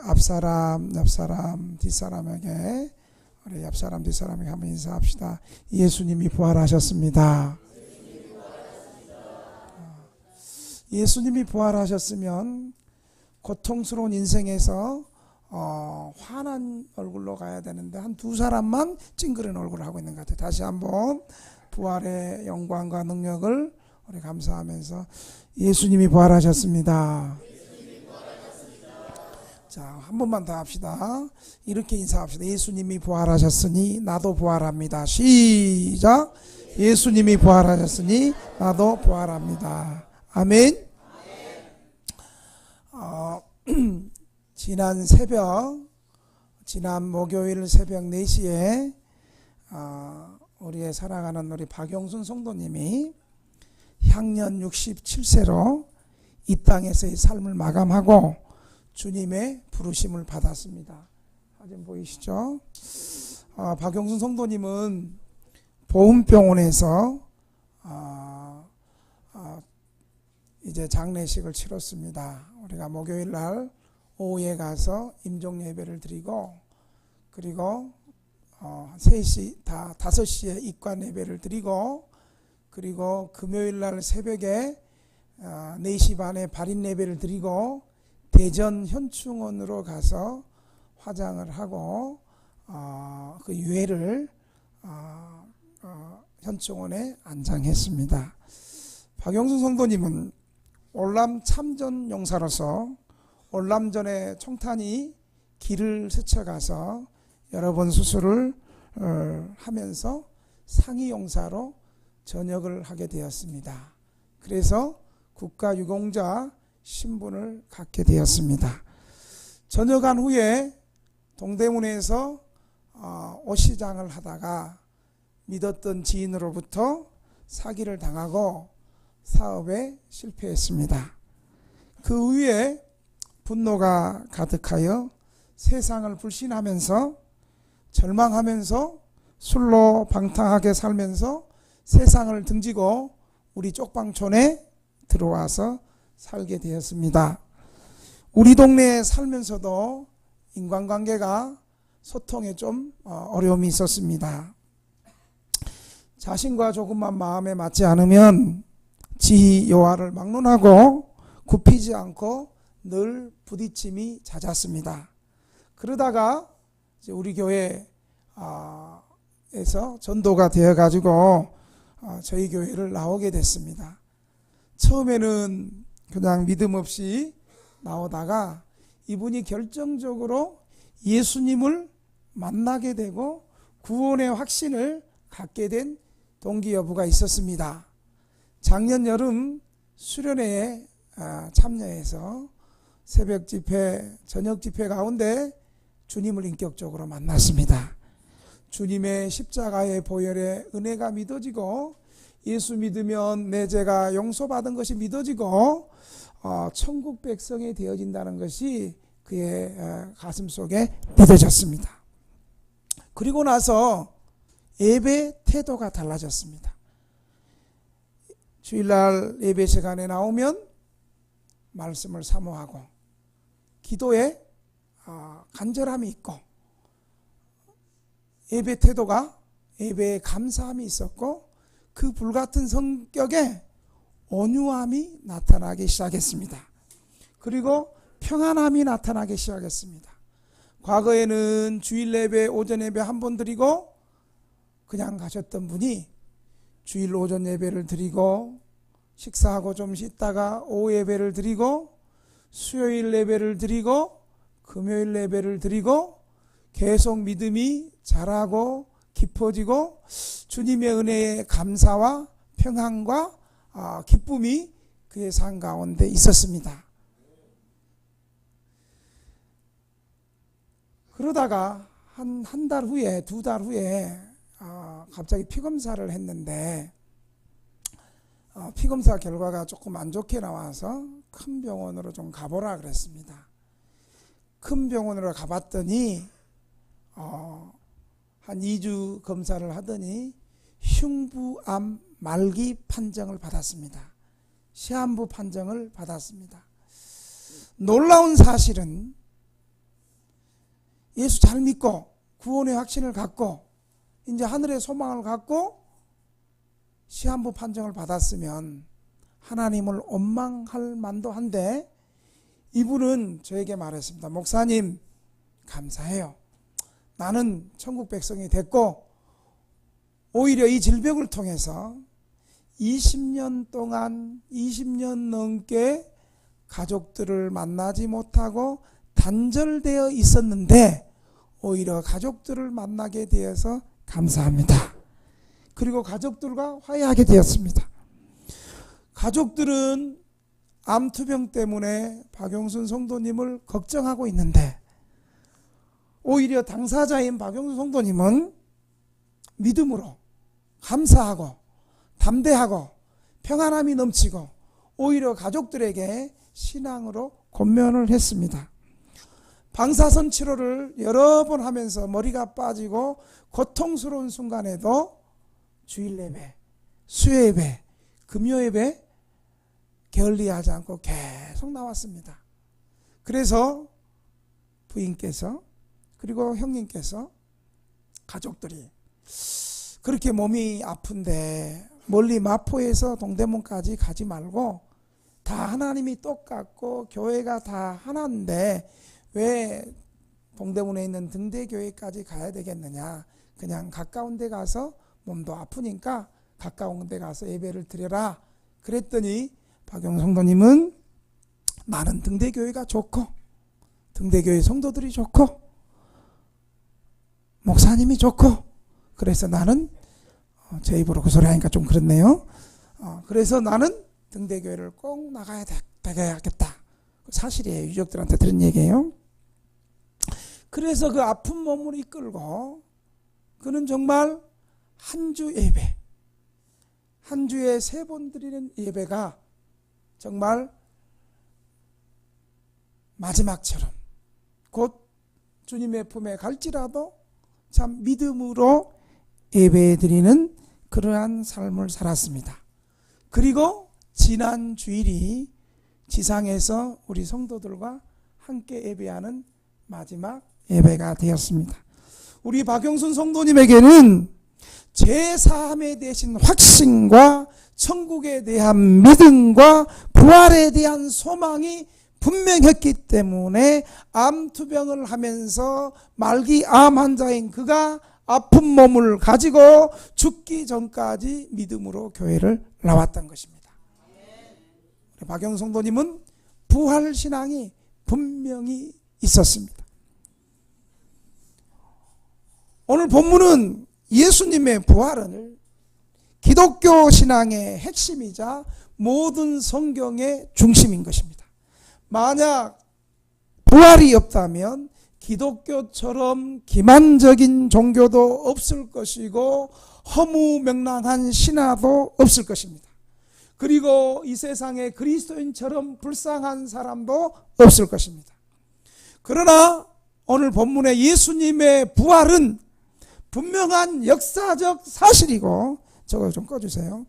앞사람, 옆사람, 뒷사람에게, 우리 옆사람, 뒷사람에게 한번 인사합시다. 예수님이 부활하셨습니다. 예수님이 부활하셨으면 고통스러운 인생에서 환한 얼굴로 가야 되는데 한 두 사람만 찡그린 얼굴을 하고 있는 것 같아요. 다시 한번 부활의 영광과 능력을 우리 감사하면서 예수님이 부활하셨습니다. 자, 한 번만 더 합시다. 이렇게 인사합시다. 예수님이 부활하셨으니 나도 부활합니다. 시작. 예수님이 부활하셨으니 나도 부활합니다. 아멘. 지난 목요일 새벽 4시에 우리의 사랑하는 우리 박용순 성도님이 향년 67세로 이 땅에서의 삶을 마감하고 주님의 부르심을 받았습니다. 사진 보이시죠? 박용순 성도님은 보훈병원에서 이제 장례식을 치렀습니다. 우리가 목요일 날 오후에 가서 임종 예배를 드리고, 그리고 3시, 5시에 입관 예배를 드리고, 그리고 금요일 날 새벽에 4시 반에 발인 예배를 드리고, 대전 현충원으로 가서 화장을 하고 그 유해를 현충원에 안장했습니다. 박용순 성도님은 올람 참전 용사로서 올람전에 총탄이 길을 스쳐가서 여러 번 수술을 하면서 상위 용사로 전역을 하게 되었습니다. 그래서 국가유공자 신분을 갖게 되었습니다. 전역한 후에 동대문에서 옷시장을 하다가 믿었던 지인으로부터 사기를 당하고 사업에 실패했습니다. 그 후에 분노가 가득하여 세상을 불신하면서 절망하면서 술로 방탕하게 살면서 세상을 등지고 우리 쪽방촌에 들어와서 살게 되었습니다. 우리 동네에 살면서도 인간관계가 소통에 좀 어려움이 있었습니다. 자신과 조금만 마음에 맞지 않으면 지희 요하를 막론하고 굽히지 않고 늘 부딪힘이 잦았습니다. 그러다가 이제 우리 교회에서 전도가 되어가지고 저희 교회를 나오게 됐습니다. 처음에는 그냥 믿음 없이 나오다가 이분이 결정적으로 예수님을 만나게 되고 구원의 확신을 갖게 된 동기여부가 있었습니다. 작년 여름 수련회에 참여해서 새벽 집회, 저녁 집회 가운데 주님을 인격적으로 만났습니다. 주님의 십자가의 보혈의 은혜가 믿어지고 예수 믿으면 내 죄가 용서받은 것이 믿어지고 천국 백성이 되어진다는 것이 그의 가슴 속에 믿어졌습니다. 그리고 나서 예배 태도가 달라졌습니다. 주일날 예배 시간에 나오면 말씀을 사모하고 기도에 간절함이 있고 예배 태도가 예배에 감사함이 있었고 그 불같은 성격에 온유함이 나타나기 시작했습니다. 그리고 평안함이 나타나기 시작했습니다. 과거에는 주일 예배, 오전 예배 한 번 드리고 그냥 가셨던 분이 주일 오전 예배를 드리고 식사하고 좀 쉬다가 오후 예배를 드리고 수요일 예배를 드리고 금요일 예배를 드리고 계속 믿음이 자라고 깊어지고 주님의 은혜에 감사와 평안과 기쁨이 그의 삶 가운데 있었습니다. 그러다가 한 달 후에, 2달 후에 갑자기 피검사를 했는데 피검사 결과가 조금 안 좋게 나와서 큰 병원으로 좀 가보라 그랬습니다. 큰 병원으로 가봤더니 한 2주 검사를 하더니 흉부암 말기 판정을 받았습니다. 시한부 판정을 받았습니다. 놀라운 사실은 예수 잘 믿고 구원의 확신을 갖고 이제 하늘의 소망을 갖고 시한부 판정을 받았으면 하나님을 원망할 만도 한데, 이분은 저에게 말했습니다. 목사님, 감사해요. 나는 천국 백성이 됐고 오히려 이 질병을 통해서 20년 동안 20년 넘게 가족들을 만나지 못하고 단절되어 있었는데 오히려 가족들을 만나게 되어서 감사합니다. 그리고 가족들과 화해하게 되었습니다. 가족들은 암투병 때문에 박용순 성도님을 걱정하고 있는데 오히려 당사자인 박용순 성도님은 믿음으로 감사하고 담대하고 평안함이 넘치고 오히려 가족들에게 신앙으로 권면을 했습니다. 방사선 치료를 여러 번 하면서 머리가 빠지고 고통스러운 순간에도 주일 예배, 수요 예배, 금요 예배 게을리하지 않고 계속 나왔습니다. 그래서 부인께서 그리고 형님께서 가족들이 그렇게 몸이 아픈데 멀리 마포에서 동대문까지 가지 말고 다 하나님이 똑같고 교회가 다 하나인데 왜 동대문에 있는 등대교회까지 가야 되겠느냐, 그냥 가까운 데 가서 몸도 아프니까 가까운 데 가서 예배를 드려라 그랬더니 박용 성도님은 나는 등대교회가 좋고 등대교회 성도들이 좋고 목사님이 좋고 그래서 나는 제 입으로 그 소리 하니까 좀 그렇네요. 그래서 나는 등대교회를 꼭 나가야 되겠다. 사실이에요. 유족들한테 들은 얘기예요. 그래서 그 아픈 몸을 이끌고 그는 정말 한 주 예배, 한 주에 3번 드리는 예배가 정말 마지막처럼 곧 주님의 품에 갈지라도 참 믿음으로 예배 드리는 그러한 삶을 살았습니다. 그리고 지난 주일이 지상에서 우리 성도들과 함께 예배하는 마지막 예배가 되었습니다. 우리 박용순 성도님에게는 제4함에 대신 확신과 천국에 대한 믿음과 부활에 대한 소망이 분명했기 때문에 암투병을 하면서 말기 암 환자인 그가 아픈 몸을 가지고 죽기 전까지 믿음으로 교회를 나왔던 것입니다. 박용순 성도님은 부활신앙이 분명히 있었습니다. 오늘 본문은 예수님의 부활을 기독교 신앙의 핵심이자 모든 성경의 중심인 것입니다. 만약 부활이 없다면 기독교처럼 기만적인 종교도 없을 것이고 허무맹랑한 신화도 없을 것입니다. 그리고 이 세상에 그리스도인처럼 불쌍한 사람도 없을 것입니다. 그러나 오늘 본문의 예수님의 부활은 분명한 역사적 사실이고, 저거 좀 꺼주세요.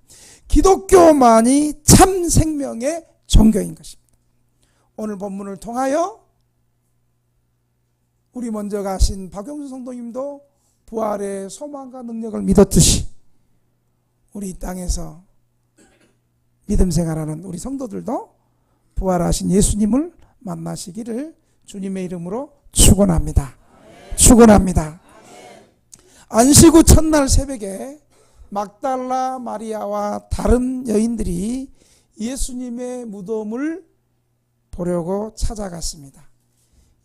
기독교만이 참 생명의 종교인 것입니다. 오늘 본문을 통하여 우리 먼저 가신 박용순 성도님도 부활의 소망과 능력을 믿었듯이 우리 이 땅에서 믿음 생활하는 우리 성도들도 부활하신 예수님을 만나시기를 주님의 이름으로 축원합니다. 축원합니다. 안식 후 첫날 새벽에 막달라 마리아와 다른 여인들이 예수님의 무덤을 보려고 찾아갔습니다.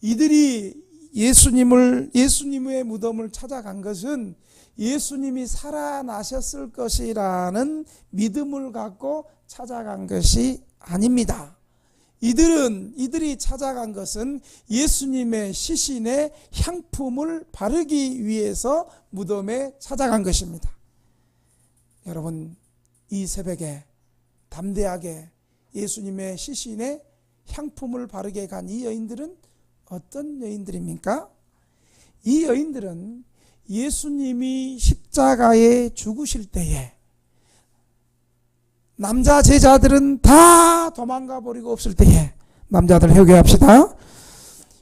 이들이 예수님의 무덤을 찾아간 것은 예수님이 살아나셨을 것이라는 믿음을 갖고 찾아간 것이 아닙니다. 이들이 찾아간 것은 예수님의 시신에 향품을 바르기 위해서 무덤에 찾아간 것입니다. 여러분, 이 새벽에 담대하게 예수님의 시신에 향품을 바르게 간 이 여인들은 어떤 여인들입니까? 이 여인들은 예수님이 십자가에 죽으실 때에 남자 제자들은 다 도망가 버리고 없을 때에, 남자들 회개합시다.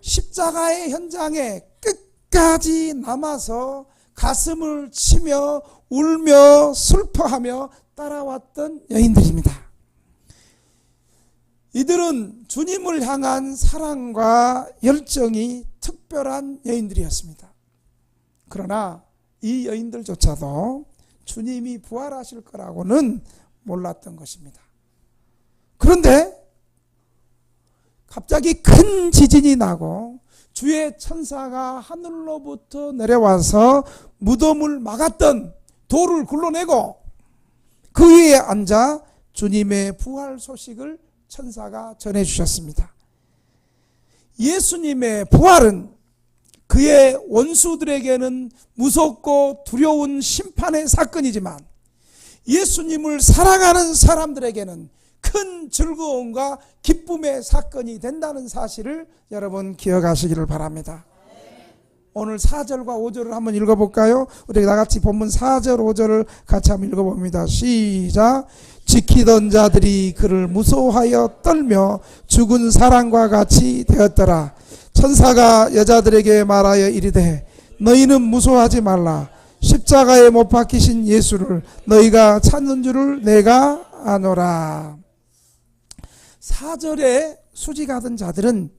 십자가의 현장에 끝까지 남아서 가슴을 치며 울며 슬퍼하며 따라왔던 여인들입니다. 이들은 주님을 향한 사랑과 열정이 특별한 여인들이었습니다. 그러나 이 여인들조차도 주님이 부활하실 거라고는 몰랐던 것입니다. 그런데 갑자기 큰 지진이 나고 주의 천사가 하늘로부터 내려와서 무덤을 막았던 돌을 굴러내고 그 위에 앉아 주님의 부활 소식을 천사가 전해주셨습니다. 예수님의 부활은 그의 원수들에게는 무섭고 두려운 심판의 사건이지만 예수님을 사랑하는 사람들에게는 큰 즐거움과 기쁨의 사건이 된다는 사실을 여러분 기억하시기를 바랍니다. 오늘 4절과 5절을 한번 읽어볼까요? 우리 다같이 본문 4절 5절을 같이 한번 읽어봅니다. 시작. 지키던 자들이 그를 무서워하여 떨며 죽은 사람과 같이 되었더라. 천사가 여자들에게 말하여 이르되 너희는 무서워하지 말라. 십자가에 못 박히신 예수를 너희가 찾는 줄을 내가 아노라. 4절에 수직하던 자들은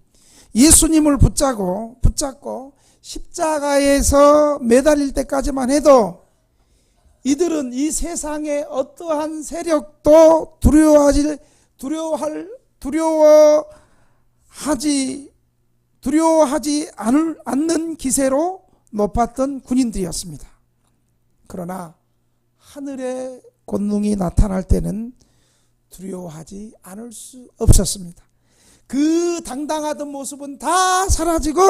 예수님을 붙잡고 십자가에서 매달릴 때까지만 해도 이들은 이 세상의 어떠한 세력도 두려워하지 않는 기세로 높았던 군인들이었습니다. 그러나 하늘의 권능이 나타날 때는 두려워하지 않을 수 없었습니다. 그 당당하던 모습은 다 사라지고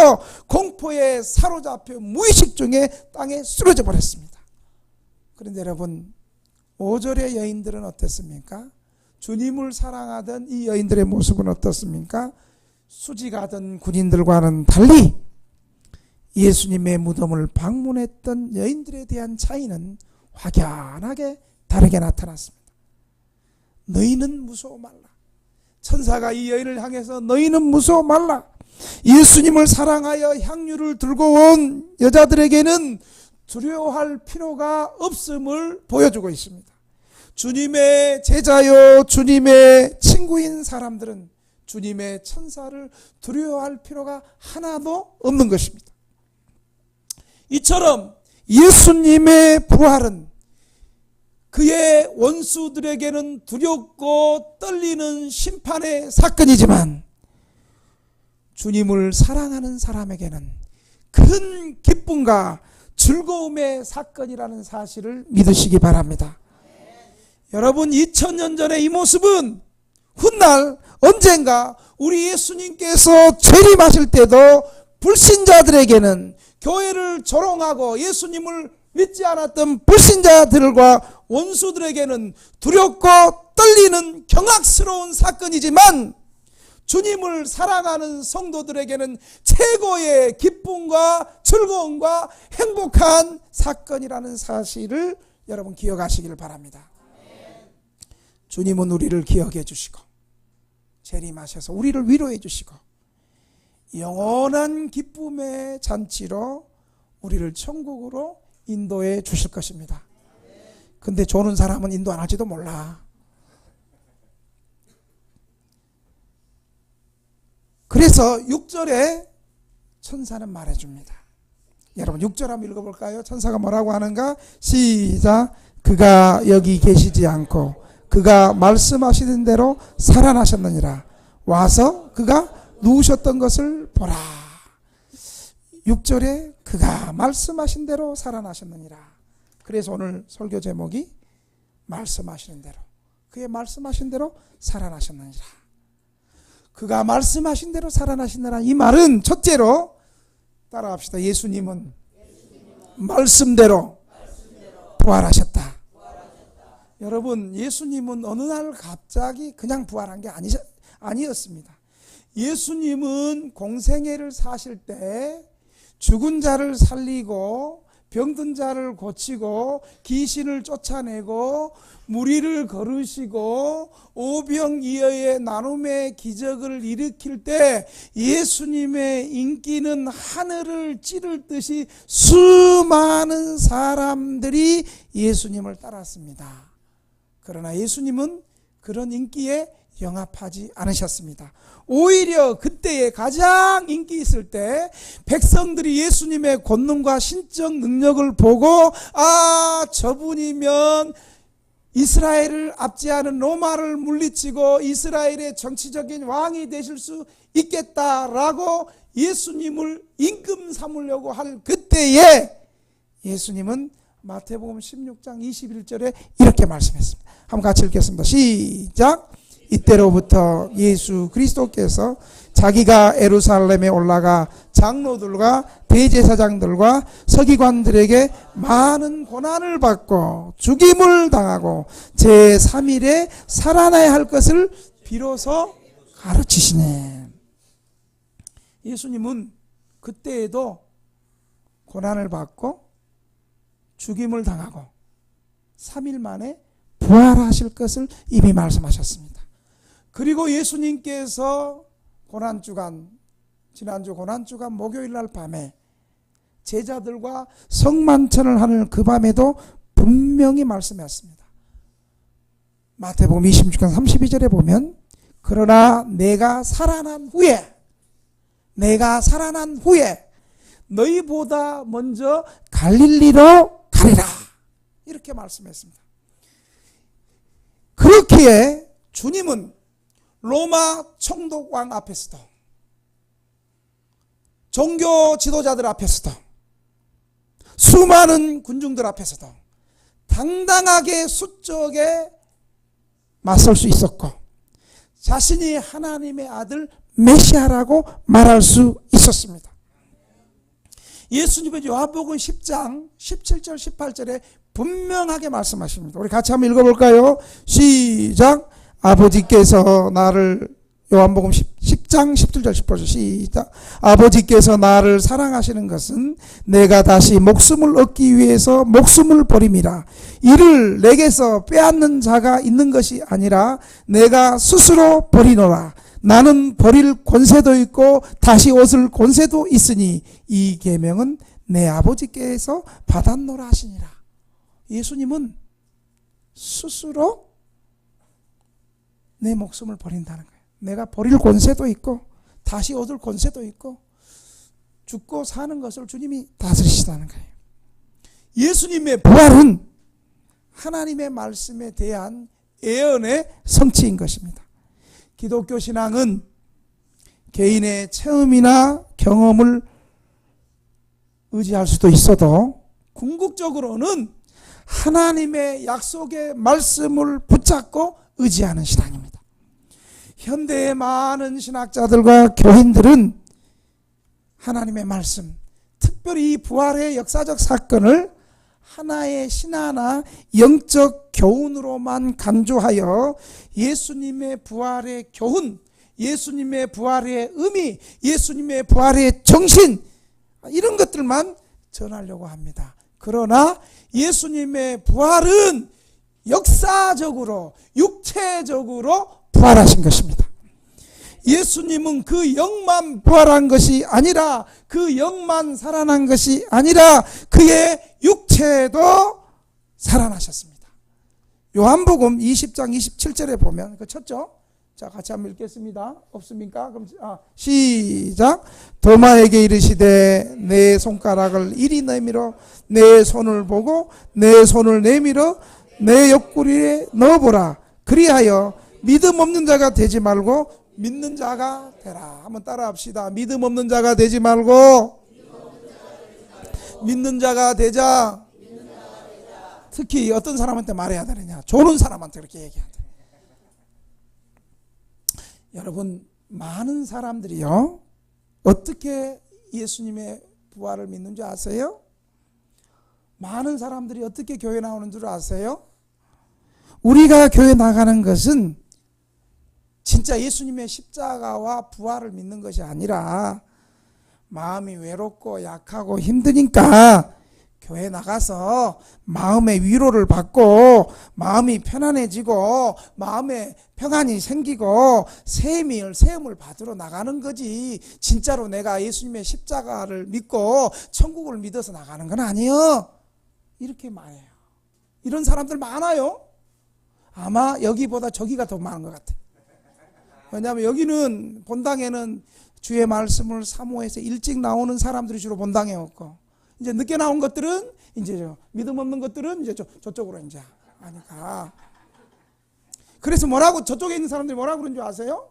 공포에 사로잡혀 무의식 중에 땅에 쓰러져 버렸습니다. 그런데 여러분 5절의 여인들은 어땠습니까? 주님을 사랑하던 이 여인들의 모습은 어떻습니까? 수직하던 군인들과는 달리 예수님의 무덤을 방문했던 여인들에 대한 차이는 확연하게 다르게 나타났습니다. 너희는 무서워 말라. 천사가 이 여인을 향해서 너희는 무서워 말라. 예수님을 사랑하여 향유를 들고 온 여자들에게는 두려워할 필요가 없음을 보여주고 있습니다. 주님의 제자요 주님의 친구인 사람들은 주님의 천사를 두려워할 필요가 하나도 없는 것입니다. 이처럼 예수님의 부활은 그의 원수들에게는 두렵고 떨리는 심판의 사건이지만 주님을 사랑하는 사람에게는 큰 기쁨과 즐거움의 사건이라는 사실을 믿으시기 바랍니다. 여러분 2000년 전의 이 모습은 훗날 언젠가 우리 예수님께서 재림하실 때도 불신자들에게는 교회를 조롱하고 예수님을 믿지 않았던 불신자들과 원수들에게는 두렵고 떨리는 경악스러운 사건이지만 주님을 사랑하는 성도들에게는 최고의 기쁨과 즐거움과 행복한 사건이라는 사실을 여러분 기억하시기를 바랍니다. 주님은 우리를 기억해 주시고 재림하셔서 우리를 위로해 주시고 영원한 기쁨의 잔치로 우리를 천국으로 인도해 주실 것입니다. 근데 조는 사람은 인도 안 할지도 몰라. 그래서 6절에 천사는 말해줍니다. 여러분 6절 한번 읽어볼까요? 천사가 뭐라고 하는가? 시작. 그가 여기 계시지 않고 그가 말씀하시는 대로 살아나셨느니라. 와서 그가 누우셨던 것을 보라. 6절에 그가 말씀하신 대로 살아나셨느니라. 그래서 오늘 설교 제목이 말씀하시는 대로, 그의 말씀하신 대로 살아나셨느니라. 그가 말씀하신 대로 살아나신다라. 이 말은 첫째로 따라합시다. 예수님은 말씀대로 부활하셨다. 여러분 예수님은 어느 날 갑자기 그냥 부활한 게 아니었습니다. 예수님은 공생애를 사실 때 죽은 자를 살리고 병든 자를 고치고 귀신을 쫓아내고 무리를 거르시고 오병이어의 나눔의 기적을 일으킬 때 예수님의 인기는 하늘을 찌를 듯이 수많은 사람들이 예수님을 따랐습니다. 그러나 예수님은 그런 인기에 영합하지 않으셨습니다. 오히려 그때에 가장 인기 있을 때 백성들이 예수님의 권능과 신적 능력을 보고 저분이면 이스라엘을 압제하는 로마를 물리치고 이스라엘의 정치적인 왕이 되실 수 있겠다라고 예수님을 임금 삼으려고 할 그때에 예수님은 마태복음 16장 21절에 이렇게 말씀했습니다. 한번 같이 읽겠습니다. 시작. 이때로부터 예수 그리스도께서 자기가 예루살렘에 올라가 장로들과 대제사장들과 서기관들에게 많은 고난을 받고 죽임을 당하고 제3일에 살아나야 할 것을 비로소 가르치시네. 예수님은 그때에도 고난을 받고 죽임을 당하고 3일 만에 부활하실 것을 이미 말씀하셨습니다. 그리고 예수님께서 고난주간, 지난주 고난주간 목요일 날 밤에 제자들과 성만찬을 하는 그 밤에도 분명히 말씀하셨습니다. 마태복음 26장 32절에 보면 그러나 내가 살아난 후에 너희보다 먼저 갈릴리로 가리라 이렇게 말씀했습니다. 그렇기에 주님은 로마 총독왕 앞에서도 종교 지도자들 앞에서도 수많은 군중들 앞에서도 당당하게 수적에 맞설 수 있었고 자신이 하나님의 아들 메시아라고 말할 수 있었습니다. 예수님은 요한복음 10장 17절 18절에 분명하게 말씀하십니다. 우리 같이 한번 읽어볼까요? 시작. 아버지께서 나를 요한복음 10장 17절 18절 시작. 아버지께서 나를 사랑하시는 것은 내가 다시 목숨을 얻기 위해서 목숨을 버림이라. 이를 내게서 빼앗는 자가 있는 것이 아니라 내가 스스로 버리노라. 나는 버릴 권세도 있고 다시 얻을 권세도 있으니 이 계명은 내 아버지께서 받았노라 하시니라. 예수님은 스스로 내 목숨을 버린다는 거예요. 내가 버릴 권세도 있고 다시 얻을 권세도 있고 죽고 사는 것을 주님이 다스리시다는 거예요. 예수님의 부활은 하나님의 말씀에 대한 예언의 성취인 것입니다. 기독교 신앙은 개인의 체험이나 경험을 의지할 수도 있어도 궁극적으로는 하나님의 약속의 말씀을 붙잡고 의지하는 신앙입니다. 현대의 많은 신학자들과 교인들은 하나님의 말씀, 특별히 이 부활의 역사적 사건을 하나의 신화나 영적 교훈으로만 간주하여 예수님의 부활의 교훈, 예수님의 부활의 의미, 예수님의 부활의 정신 이런 것들만 전하려고 합니다. 그러나 예수님의 부활은 역사적으로 육체적으로 부활하신 것입니다. 예수님은 그 영만 부활한 것이 아니라 그 영만 살아난 것이 아니라 그의 육체도 살아나셨습니다. 요한복음 20장 27절에 보면 그 쳤죠? 자, 같이 한번 읽겠습니다. 없습니까? 그럼 시작. 도마에게 이르시되 내 손가락을 이리 내밀어 내 손을 보고 내 손을 내밀어 내 옆구리에 넣어보라. 그리하여 믿음 없는 자가 되지 말고 믿는 자가 되라. 한번 따라 합시다. 믿음 없는 자가 되지 말고 믿는 자가 되자. 특히 어떤 사람한테 말해야 되느냐? 좋은 사람한테 그렇게 얘기해야 돼. 여러분, 많은 사람들이요, 어떻게 예수님의 부활을 믿는 줄 아세요? 많은 사람들이 어떻게 교회 나오는 줄 아세요? 우리가 교회 나가는 것은 진짜 예수님의 십자가와 부활을 믿는 것이 아니라 마음이 외롭고 약하고 힘드니까 교회 나가서 마음의 위로를 받고 마음이 편안해지고 마음에 평안이 생기고 세움을 받으러 나가는 거지, 진짜로 내가 예수님의 십자가를 믿고 천국을 믿어서 나가는 건 아니에요. 이렇게 말해요. 이런 사람들 많아요. 아마 여기보다 저기가 더 많은 것 같아요. 왜냐하면 여기는 본당에는 주의 말씀을 사모해서 일찍 나오는 사람들이 주로 본당에 없고, 이제 늦게 나온 것들은, 이제 믿음 없는 것들은 이제 저쪽으로 이제 하니까. 그래서 저쪽에 있는 사람들이 뭐라고 그러는 줄 아세요?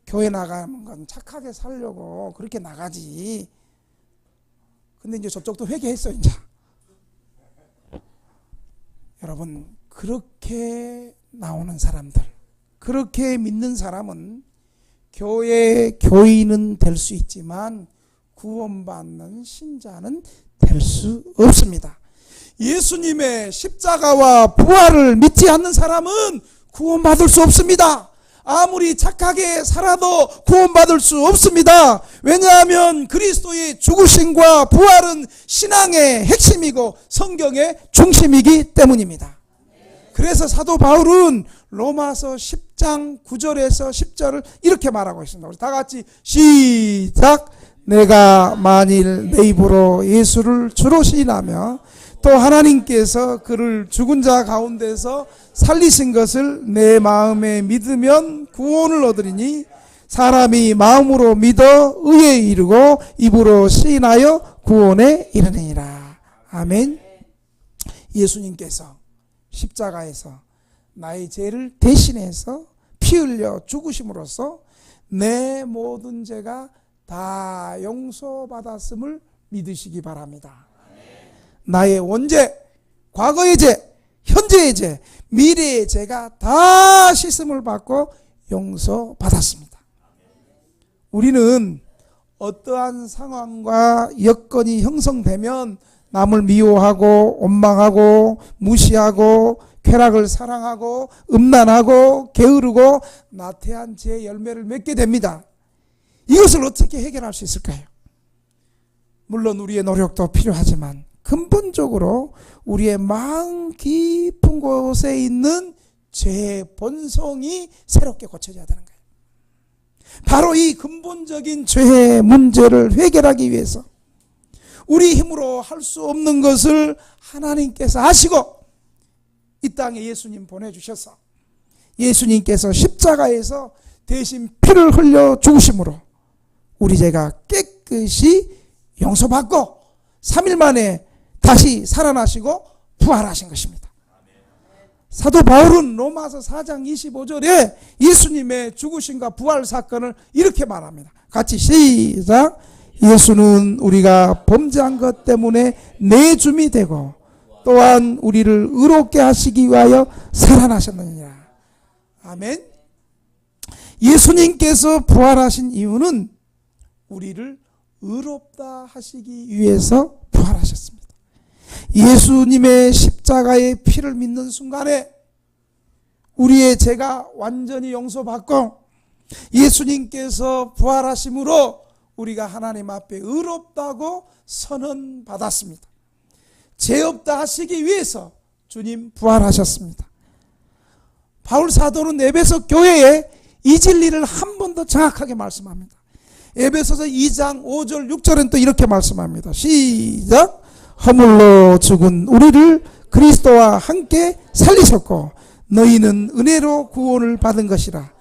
교회 나가는 건 착하게 살려고 그렇게 나가지. 근데 이제 저쪽도 회개했어, 이제. 여러분, 그렇게 나오는 사람들, 그렇게 믿는 사람은 교회 교인은 될 수 있지만 구원받는 신자는 될 수 없습니다. 예수님의 십자가와 부활을 믿지 않는 사람은 구원받을 수 없습니다. 아무리 착하게 살아도 구원받을 수 없습니다. 왜냐하면 그리스도의 죽으심과 부활은 신앙의 핵심이고 성경의 중심이기 때문입니다. 그래서 사도 바울은 로마서 10장 9절에서 10절을 이렇게 말하고 있습니다. 우리 다 같이 시작. 내가 만일 내 입으로 예수를 주로 시인하며 또 하나님께서 그를 죽은 자 가운데서 살리신 것을 내 마음에 믿으면 구원을 얻으리니 사람이 마음으로 믿어 의에 이르고 입으로 시인하여 구원에 이르느니라. 아멘. 예수님께서 십자가에서 나의 죄를 대신해서 피 흘려 죽으심으로써 내 모든 죄가 다 용서받았음을 믿으시기 바랍니다. 나의 원죄, 과거의 죄, 현재의 죄, 미래의 죄가 다 씻음을 받고 용서받았습니다. 우리는 어떠한 상황과 여건이 형성되면 남을 미워하고 원망하고 무시하고 쾌락을 사랑하고 음란하고 게으르고 나태한 죄의 열매를 맺게 됩니다. 이것을 어떻게 해결할 수 있을까요? 물론 우리의 노력도 필요하지만 근본적으로 우리의 마음 깊은 곳에 있는 죄의 본성이 새롭게 고쳐져야 되는 거예요. 바로 이 근본적인 죄의 문제를 해결하기 위해서 우리 힘으로 할 수 없는 것을 하나님께서 하시고 이 땅에 예수님 보내주셔서 예수님께서 십자가에서 대신 피를 흘려 죽으심으로 우리 죄가 깨끗이 용서받고 3일 만에 다시 살아나시고 부활하신 것입니다. 사도 바울은 로마서 4장 25절에 예수님의 죽으심과 부활 사건을 이렇게 말합니다. 같이 시작. 예수는 우리가 범죄한 것 때문에 내줌이 되고 또한 우리를 의롭게 하시기 위하여 살아나셨느니라. 아멘. 예수님께서 부활하신 이유는 우리를 의롭다 하시기 위해서 부활하셨습니다. 예수님의 십자가의 피를 믿는 순간에 우리의 죄가 완전히 용서받고 예수님께서 부활하심으로 우리가 하나님 앞에 의롭다고 선언받았습니다. 죄 없다 하시기 위해서 주님 부활하셨습니다. 바울 사도는 에베소 교회에 이 진리를 한 번 더 정확하게 말씀합니다. 에베소서 2장 5절 6절은 또 이렇게 말씀합니다. 시작. 허물로 죽은 우리를 그리스도와 함께 살리셨고 너희는 은혜로 구원을 받은 것이라.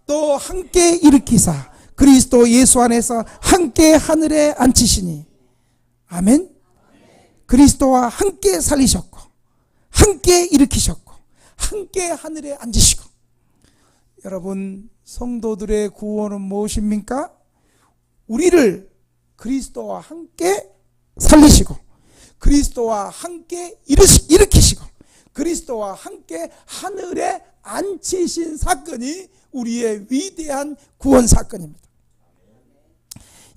또 함께 일으키사 그리스도 예수 안에서 함께 하늘에 앉히시니. 아멘. 그리스도와 함께 살리셨고 함께 일으키셨고 함께 하늘에 앉으시고. 여러분, 성도들의 구원은 무엇입니까? 우리를 그리스도와 함께 살리시고 그리스도와 함께 일으키시고 그리스도와 함께 하늘에 앉히신 사건이 우리의 위대한 구원 사건입니다.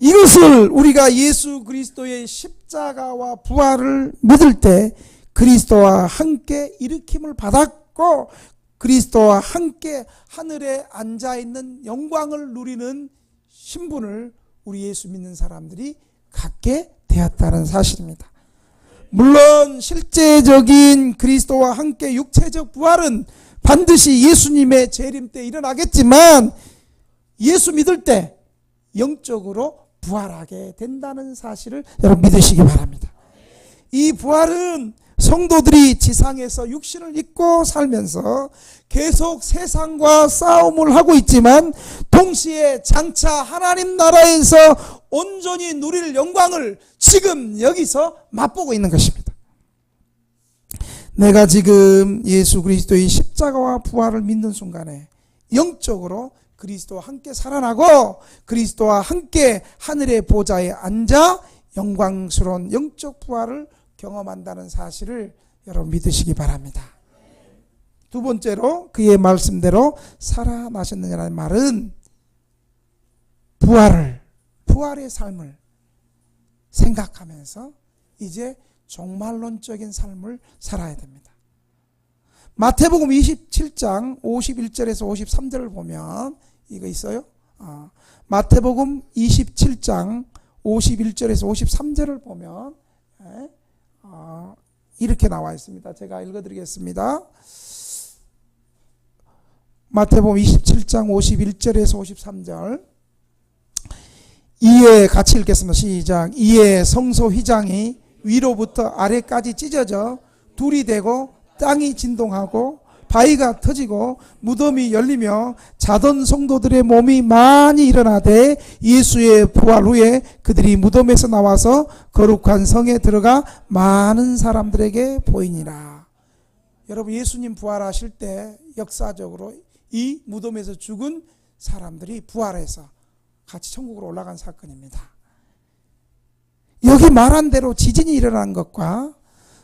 이것을 우리가 예수 그리스도의 십자가와 부활을 믿을 때 그리스도와 함께 일으킴을 받았고 그리스도와 함께 하늘에 앉아있는 영광을 누리는 신분을 우리 예수 믿는 사람들이 갖게 되었다는 사실입니다. 물론 실제적인 그리스도와 함께 육체적 부활은 반드시 예수님의 재림 때 일어나겠지만 예수 믿을 때 영적으로 부활하게 된다는 사실을 여러분 믿으시기 바랍니다. 이 부활은 성도들이 지상에서 육신을 입고 살면서 계속 세상과 싸움을 하고 있지만 동시에 장차 하나님 나라에서 온전히 누릴 영광을 지금 여기서 맛보고 있는 것입니다. 내가 지금 예수 그리스도의 십자가와 부활을 믿는 순간에 영적으로 그리스도와 함께 살아나고 그리스도와 함께 하늘의 보좌에 앉아 영광스러운 영적 부활을 경험한다는 사실을 여러분 믿으시기 바랍니다. 두 번째로 그의 말씀대로 살아나셨느냐는 말은 부활의 삶을 생각하면서 이제 종말론적인 삶을 살아야 됩니다. 마태복음 27장 51절에서 53절을 보면 이거 있어요. 마태복음 27장 51절에서 53절을 보면 이렇게 나와 있습니다. 제가 읽어드리겠습니다. 마태복음 27장 51절에서 53절. 이에 같이 읽겠습니다. 시작. 이에 성소 휘장이 위로부터 아래까지 찢어져 둘이 되고 땅이 진동하고 바위가 터지고 무덤이 열리며 자던 성도들의 몸이 많이 일어나되 예수의 부활 후에 그들이 무덤에서 나와서 거룩한 성에 들어가 많은 사람들에게 보이니라. 여러분, 예수님 부활하실 때 역사적으로 이 무덤에서 죽은 사람들이 부활해서 같이 천국으로 올라간 사건입니다. 여기 말한 대로 지진이 일어난 것과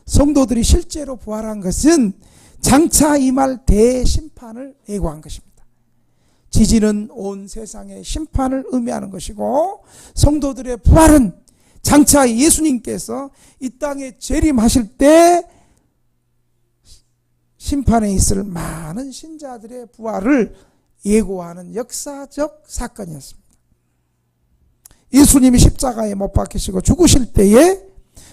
성도들이 실제로 부활한 것은 장차 임할 대심판을 예고한 것입니다. 지진은 온 세상의 심판을 의미하는 것이고 성도들의 부활은 장차 예수님께서 이 땅에 재림하실 때 심판에 있을 많은 신자들의 부활을 예고하는 역사적 사건이었습니다. 예수님이 십자가에 못 박히시고 죽으실 때에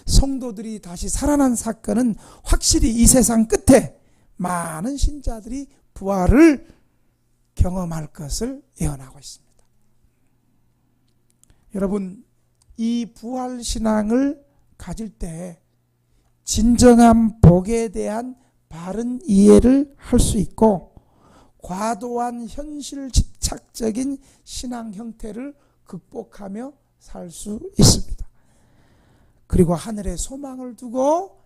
성도들이 다시 살아난 사건은 확실히 이 세상 끝에 많은 신자들이 부활을 경험할 것을 예언하고 있습니다. 여러분, 이 부활 신앙을 가질 때 진정한 복에 대한 바른 이해를 할 수 있고 과도한 현실 집착적인 신앙 형태를 극복하며 살 수 있습니다. 그리고 하늘에 소망을 두고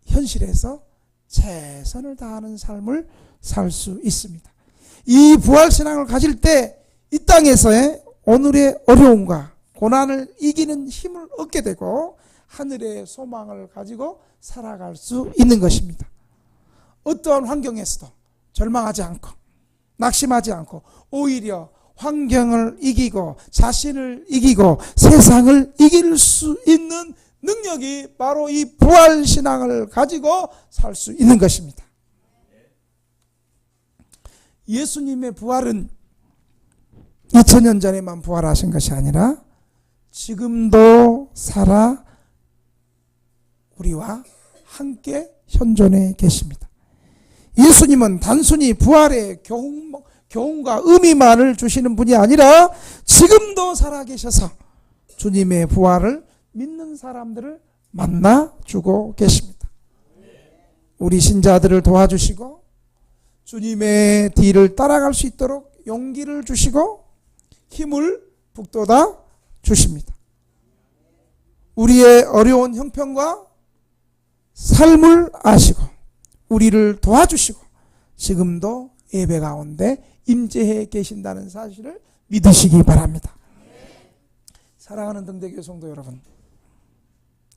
현실에서 최선을 다하는 삶을 살 수 있습니다. 이 부활신앙을 가질 때 이 땅에서의 오늘의 어려움과 고난을 이기는 힘을 얻게 되고 하늘의 소망을 가지고 살아갈 수 있는 것입니다. 어떠한 환경에서도 절망하지 않고 낙심하지 않고 오히려 환경을 이기고 자신을 이기고 세상을 이길 수 있는 능력이 바로 이 부활신앙을 가지고 살 수 있는 것입니다. 예수님의 부활은 2000년 전에만 부활하신 것이 아니라 지금도 살아 우리와 함께 현존해 계십니다. 예수님은 단순히 부활의 교훈과 의미만을 주시는 분이 아니라 지금도 살아계셔서 주님의 부활을 믿는 사람들을 만나주고 계십니다. 우리 신자들을 도와주시고 주님의 뒤를 따라갈 수 있도록 용기를 주시고 힘을 북돋아 주십니다. 우리의 어려운 형편과 삶을 아시고 우리를 도와주시고 지금도 예배 가운데 임재해 계신다는 사실을 믿으시기 바랍니다. 사랑하는 등대교회 성도 여러분,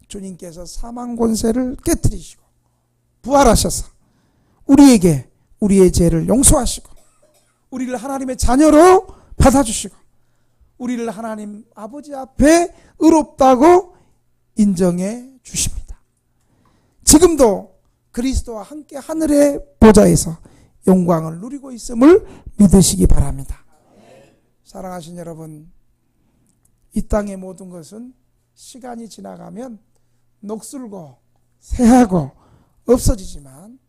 주님께서 사망 권세를 깨뜨리시고 부활하셔서 우리에게 우리의 죄를 용서하시고 우리를 하나님의 자녀로 받아주시고 우리를 하나님 아버지 앞에 의롭다고 인정해 주십니다. 지금도 그리스도와 함께 하늘의 보좌에서 영광을 누리고 있음을 믿으시기 바랍니다. 사랑하신 여러분, 이 땅의 모든 것은 시간이 지나가면 녹슬고 새하고 없어지지만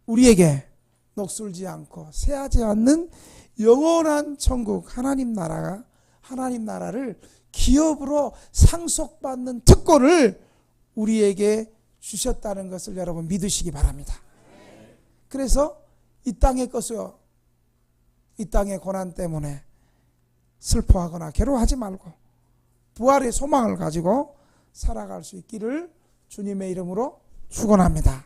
우리에게 녹슬지 않고 새하지 않는 영원한 천국 하나님 나라를 기업으로 상속받는 특권을 우리에게 주셨다는 것을 여러분 믿으시기 바랍니다. 그래서 이 땅의 것이요, 이 땅의 고난 때문에 슬퍼하거나 괴로워하지 말고 부활의 소망을 가지고 살아갈 수 있기를 주님의 이름으로 축원합니다.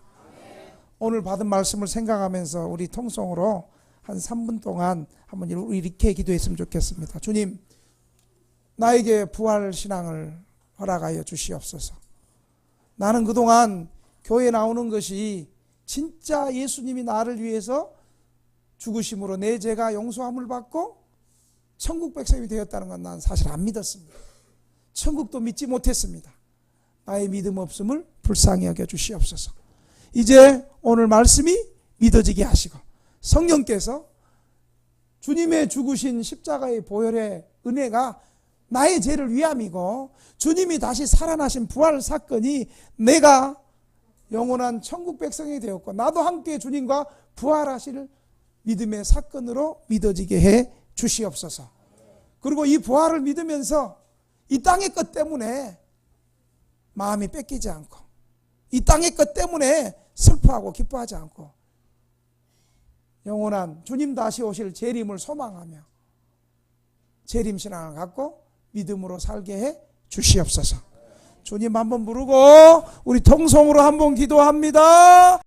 오늘 받은 말씀을 생각하면서 우리 통성으로 한 3분 동안 한번 이렇게 기도했으면 좋겠습니다. 주님, 나에게 부활 신앙을 허락하여 주시옵소서. 나는 그동안 교회 나오는 것이 진짜 예수님이 나를 위해서 죽으심으로 내 죄가 용서함을 받고 천국 백성이 되었다는 건 난 사실 안 믿었습니다. 천국도 믿지 못했습니다. 나의 믿음 없음을 불쌍히 여겨 주시옵소서. 이제 오늘 말씀이 믿어지게 하시고 성령께서 주님의 죽으신 십자가의 보혈의 은혜가 나의 죄를 위함이고 주님이 다시 살아나신 부활 사건이 내가 영원한 천국 백성이 되었고 나도 함께 주님과 부활하실 믿음의 사건으로 믿어지게 해 주시옵소서. 그리고 이 부활을 믿으면서 이 땅의 것 때문에 마음이 뺏기지 않고 이 땅의 것 때문에 슬퍼하고 기뻐하지 않고 영원한 주님 다시 오실 재림을 소망하며 재림 신앙을 갖고 믿음으로 살게 해 주시옵소서. 주님 한번 부르고 우리 통성으로 한번 기도합니다.